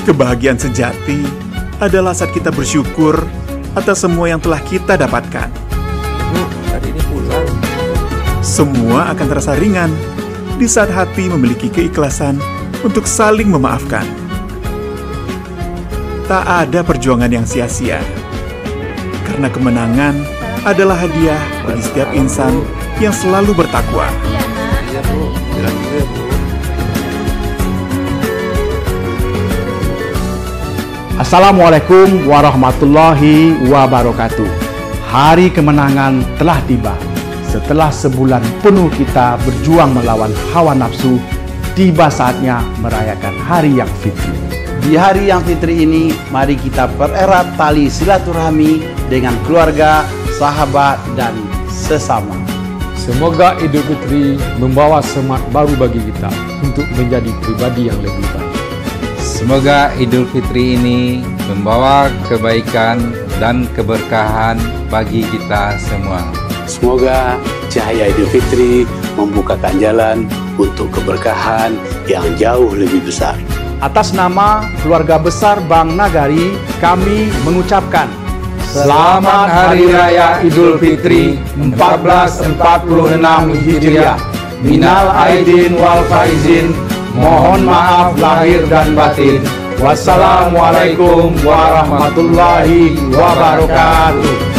Kebahagiaan sejati adalah saat kita bersyukur atas semua yang telah kita dapatkan. Tadi ini pulang. Semua akan terasa ringan di saat hati memiliki keikhlasan untuk saling memaafkan. Tak ada perjuangan yang sia-sia, karena kemenangan adalah hadiah bagi setiap insan yang selalu bertakwa. Iya Bu, bilang dulu ya Bu. Assalamualaikum warahmatullahi wabarakatuh. Hari kemenangan telah tiba. Setelah sebulan penuh kita berjuang melawan hawa nafsu, tiba saatnya merayakan Hari Yang Fitri. Di Hari Yang Fitri ini, mari kita pererat tali silaturahmi dengan keluarga, sahabat, dan sesama. Semoga Idul Fitri membawa semangat baru bagi kita untuk menjadi pribadi yang lebih baik. Semoga Idul Fitri ini membawa kebaikan dan keberkahan bagi kita semua. Semoga cahaya Idul Fitri membukakan jalan untuk keberkahan yang jauh lebih besar. Atas nama keluarga besar Bank Nagari, kami mengucapkan Selamat Hari Raya Idul Fitri 1446 Hijriah. Minal aidin wal faizin. Mohon maaf lahir dan batin. Wassalamualaikum warahmatullahi wabarakatuh.